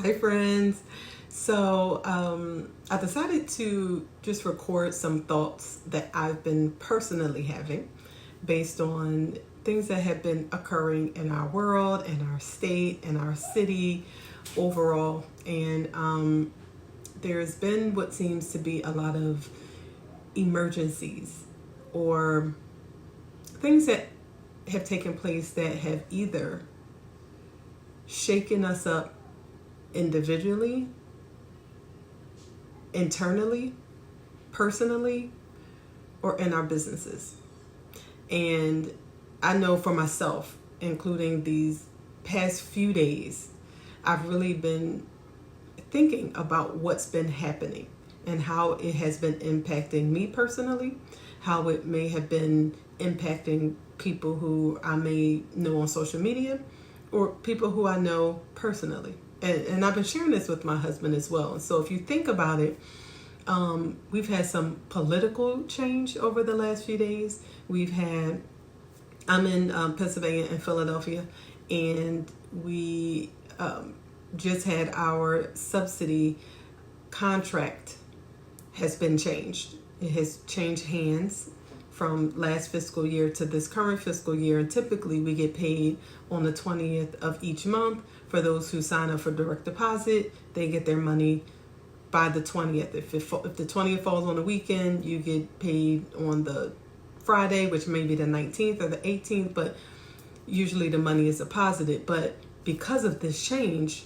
Hi, friends. So, I decided to just record some thoughts that I've been personally having based on things that have been occurring in our world, in our state, in our city overall. And there's been what seems to be a lot of emergencies or things that have taken place that have either shaken us up individually, internally, personally, or in our businesses. And I know for myself, including these past few days, I've really been thinking about what's been happening and how it has been impacting me personally, how it may have been impacting people who I may know on social media or people who I know personally. And I've been sharing this with my husband as well. And so if you think about it, we've had some political change over the last few days. I'm in Pennsylvania and Philadelphia, and we just had our subsidy contract has been changed. It has changed hands from last fiscal year to this current fiscal year. And typically we get paid on the 20th of each month. For those who sign up for direct deposit, they get their money by the 20th. If the 20th falls on a weekend, you get paid on the Friday, which may be the 19th or the 18th, but usually the money is deposited. But because of this change,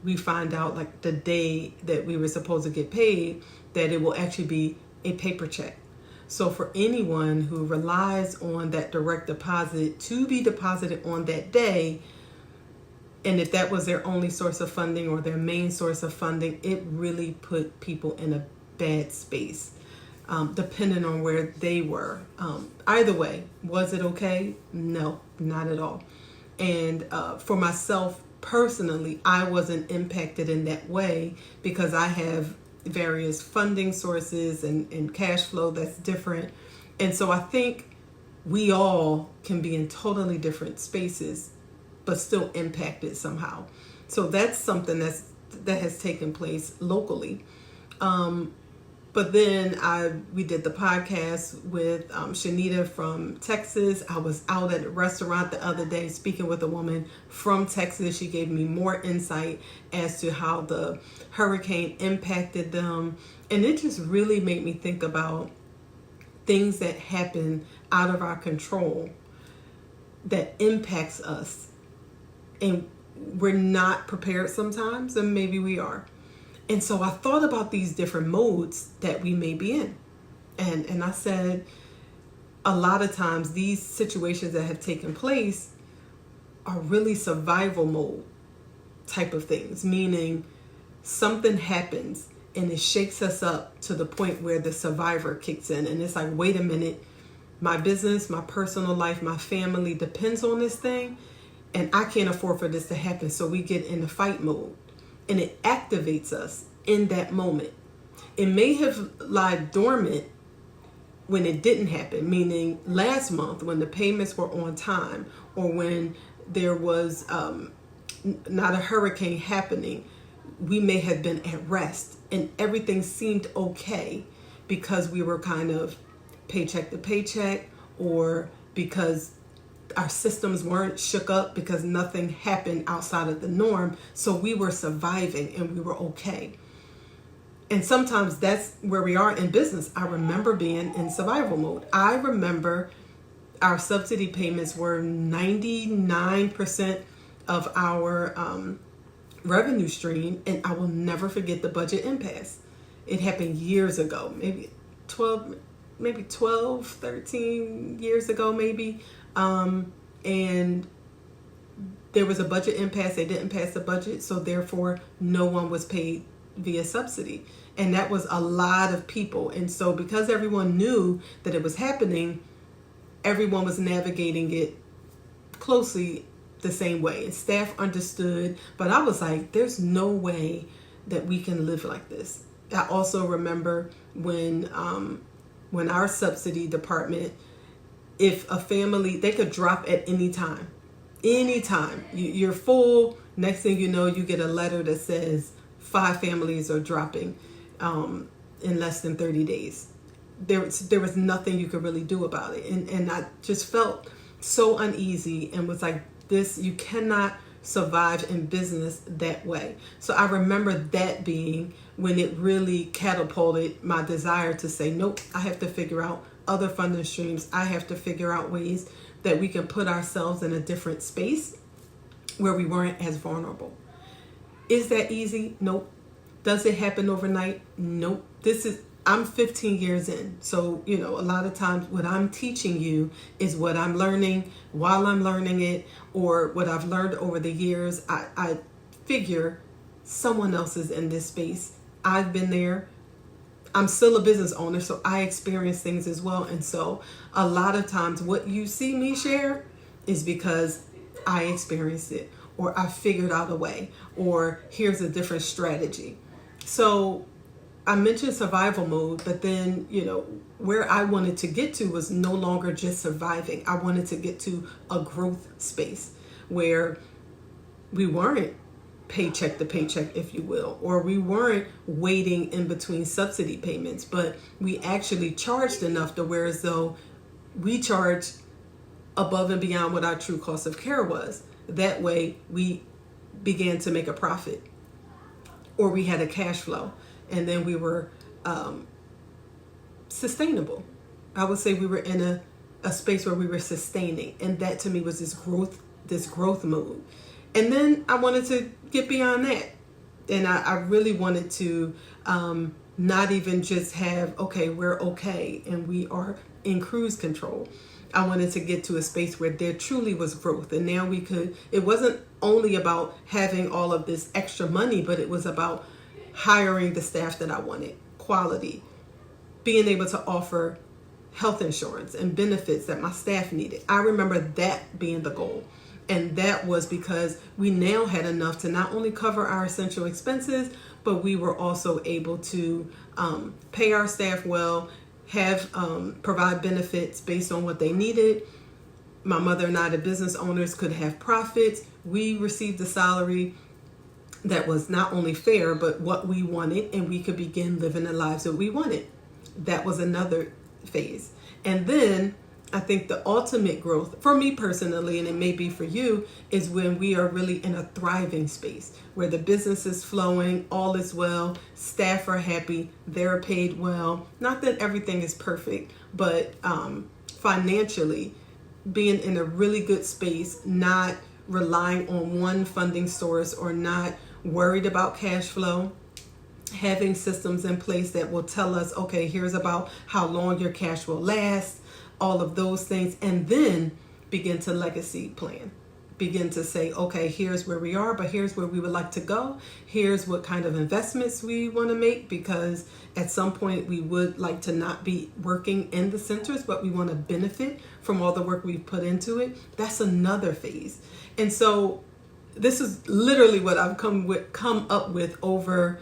we find out like the day that we were supposed to get paid, that it will actually be a paper check. So for anyone who relies on that direct deposit to be deposited on that day, and if that was their only source of funding or their main source of funding, it really put people in a bad space, depending on where they were. Either way, was it okay? No, not at all. And for myself personally, I wasn't impacted in that way because I have various funding sources and cash flow that's different. And so I think we all can be in totally different spaces but still impacted somehow. So that's something that has taken place locally. But then we did the podcast with Shanita from Texas. I was out at a restaurant the other day speaking with a woman from Texas. She gave me more insight as to how the hurricane impacted them. And it just really made me think about things that happen out of our control that impacts us. And we're not prepared sometimes, and maybe we are. And so I thought about these different modes that we may be in. And I said, a lot of times these situations that have taken place are really survival mode type of things, meaning something happens and it shakes us up to the point where the survivor kicks in. And it's like, wait a minute, my business, my personal life, my family depends on this thing, and I can't afford for this to happen. So we get in the fight mode. And it activates us in that moment. It may have lied dormant when it didn't happen, meaning last month when the payments were on time, or when there was not a hurricane happening, we may have been at rest and everything seemed okay because we were kind of paycheck to paycheck, or because our systems weren't shook up because nothing happened outside of the norm. So we were surviving and we were okay. And sometimes that's where we are in business. I remember being in survival mode. I remember our subsidy payments were 99% of our revenue stream. And I will never forget the budget impasse. It happened years ago, maybe 12, 13 years ago, maybe. And there was a budget impasse. They didn't pass the budget, so therefore no one was paid via subsidy. And that was a lot of people. And so because everyone knew that it was happening, everyone was navigating it closely the same way. And staff understood, but I was like, there's no way that we can live like this. I also remember when our subsidy department, if a family, they could drop at any time. You're full, Next thing you know, you get a letter that says 5 families are dropping in less than 30 days. There was nothing you could really do about it. And I just felt so uneasy and was like, this, you cannot survive in business that way. So I remember that being when it really catapulted my desire to say, nope, I have to figure out other funding streams. I have to figure out ways that we can put ourselves in a different space where we weren't as vulnerable. Is that easy? Nope. Does it happen overnight? Nope. I'm 15 years in. So, a lot of times what I'm teaching you is what I'm learning while I'm learning it, or what I've learned over the years. I figure someone else is in this space. I've been there. I'm still a business owner, so I experience things as well. And so a lot of times what you see me share is because I experienced it, or I figured out a way, or here's a different strategy. So I mentioned survival mode, but then, where I wanted to get to was no longer just surviving. I wanted to get to a growth space where we weren't paycheck to paycheck, if you will, or we weren't waiting in between subsidy payments, but we actually charged enough to where as though we charged above and beyond what our true cost of care was. That way we began to make a profit, or we had a cash flow. And then we were sustainable. I would say we were in a space where we were sustaining. And that to me was this growth mode. And then I wanted to get beyond that. And I really wanted to not even just have, okay, we're okay and we are in cruise control. I wanted to get to a space where there truly was growth. And now it wasn't only about having all of this extra money, but it was about hiring the staff that I wanted, quality, being able to offer health insurance and benefits that my staff needed. I remember that being the goal. And that was because we now had enough to not only cover our essential expenses, but we were also able to pay our staff well, provide benefits based on what they needed. My mother and I, the business owners, could have profits. We received a salary that was not only fair, but what we wanted, and we could begin living the lives that we wanted. That was another phase. And then I think the ultimate growth for me personally, and it may be for you, is when we are really in a thriving space where the business is flowing, all is well, staff are happy, they're paid well. Not that everything is perfect, but financially being in a really good space, not relying on one funding source or not worried about cash flow, having systems in place that will tell us, okay, here's about how long your cash will last, all of those things, and then begin to legacy plan. Begin to say, okay, here's where we are, but here's where we would like to go. Here's what kind of investments we want to make, because at some point we would like to not be working in the centers, but we want to benefit from all the work we've put into it. That's another phase. And so this is literally what I've come up with over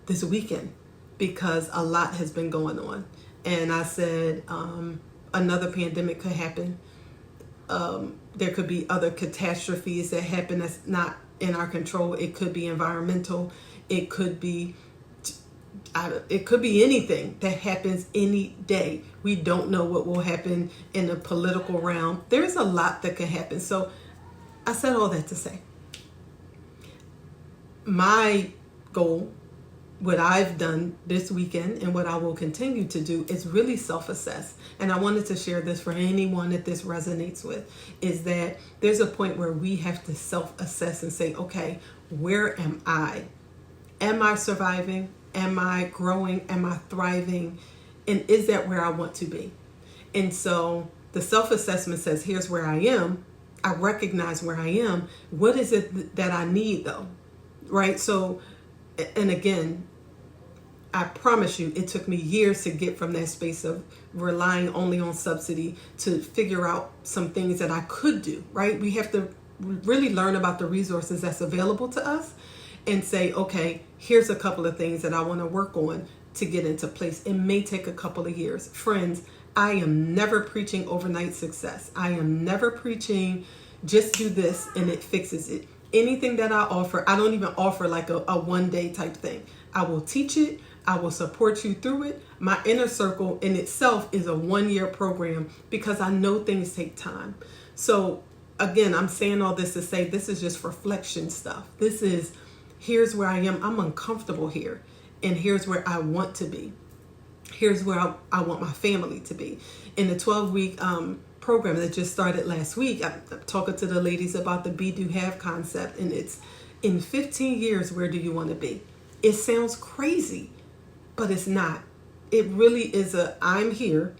this weekend, because a lot has been going on. And I said, another pandemic could happen. There could be other catastrophes that happen that's not in our control. It could be environmental. It could be anything that happens any day. We don't know what will happen in the political realm. There's a lot that can happen. So I said all that to say, my goal, what I've done this weekend and what I will continue to do, is really self-assess. And I wanted to share this for anyone that this resonates with, is that there's a point where we have to self-assess and say, okay, where am I? Am I surviving? Am I growing? Am I thriving? And is that where I want to be? And so the self-assessment says, here's where I am. I recognize where I am. What is it that I need though? Right? So, and again, I promise you, it took me years to get from that space of relying only on subsidy to figure out some things that I could do, right? We have to really learn about the resources that's available to us and say, okay, here's a couple of things that I want to work on to get into place. It may take a couple of years. Friends, I am never preaching overnight success. I am never preaching just do this and it fixes it. Anything that I offer, I don't even offer like a one-day type thing. I will teach it. I will support you through it. My inner circle in itself is a 1-year program because I know things take time. So again, I'm saying all this to say this is just reflection stuff. This is, here's where I am. I'm uncomfortable here. And here's where I want to be. Here's where I want my family to be. In the 12-week program that just started last week, I'm talking to the ladies about the be, do, have concept. And it's, in 15 years, where do you want to be? It sounds crazy, but it's not. It really is I'm here.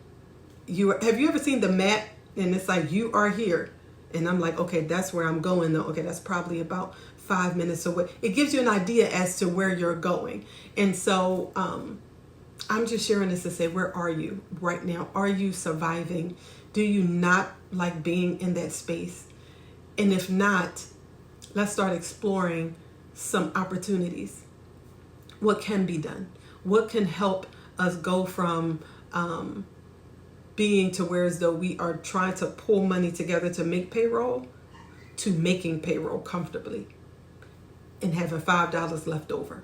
Have you ever seen the map? And it's like, you are here. And I'm like, okay, that's where I'm going though. Okay, that's probably about 5 minutes away. It gives you an idea as to where you're going. And so I'm just sharing this to say, where are you right now? Are you surviving? Do you not like being in that space? And if not, let's start exploring some opportunities. What can be done? What can help us go from being to where as though we are trying to pull money together to make payroll, to making payroll comfortably and having $5 left over.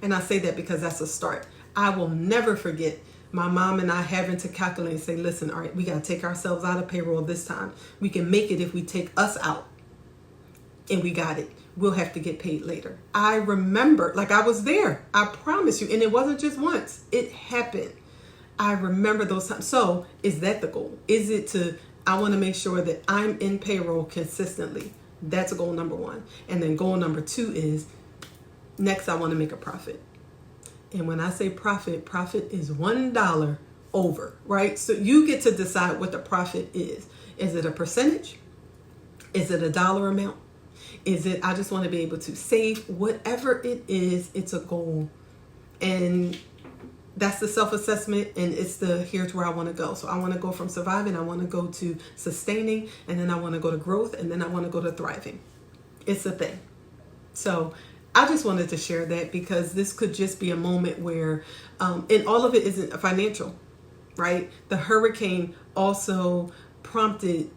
And I say that because that's a start. I will never forget my mom and I having to calculate and say, listen, all right, we got to take ourselves out of payroll this time. We can make it if we take us out. And we got it. We'll have to get paid later. I remember, like I was there. I promise you. And it wasn't just once. It happened. I remember those times. So is that the goal? Is it I want to make sure that I'm in payroll consistently. That's goal number 1. And then goal number 2 is, next I want to make a profit. And when I say profit is $1 over, right? So you get to decide what the profit is. Is it a percentage? Is it a dollar amount? Is it, I just want to be able to save? Whatever it is, it's a goal. And that's the self-assessment, and it's here's where I want to go. So I want to go from surviving, I want to go to sustaining, and then I want to go to growth, and then I want to go to thriving. It's a thing. So I just wanted to share that because this could just be a moment where, and all of it isn't financial, right? The hurricane also prompted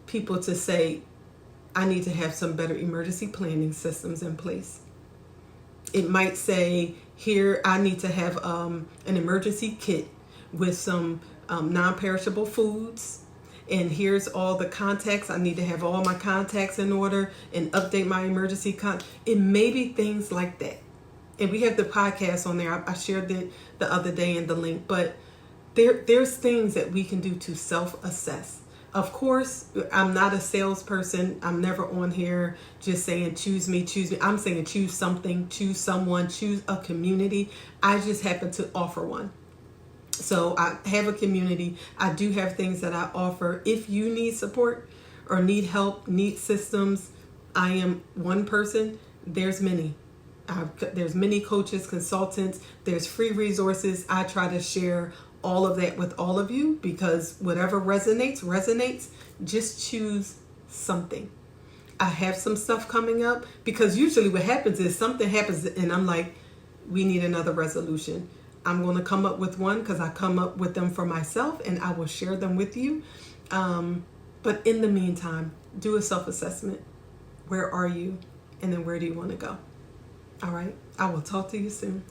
people to say, I need to have some better emergency planning systems in place. It might say, here, I need to have an emergency kit with some non-perishable foods. And here's all the contacts. I need to have all my contacts in order and update my emergency It may be things like that. And we have the podcast on there. I shared it the other day in the link. But there's things that we can do to self-assess. Of course, I'm not a salesperson. I'm never on here just saying, choose me, choose me. I'm saying choose something, choose someone, choose a community. I just happen to offer one. So I have a community. I do have things that I offer. If you need support or need help, need systems, I am one person. There's many. There's many coaches, consultants. There's free resources. I try to share all of that with all of you because whatever resonates. Just choose something. I have some stuff coming up because usually what happens is something happens and I'm like, we need another resolution. I'm going to come up with one because I come up with them for myself and I will share them with you. But in the meantime, do a self-assessment. Where are you? And then where do you want to go? All right. I will talk to you soon.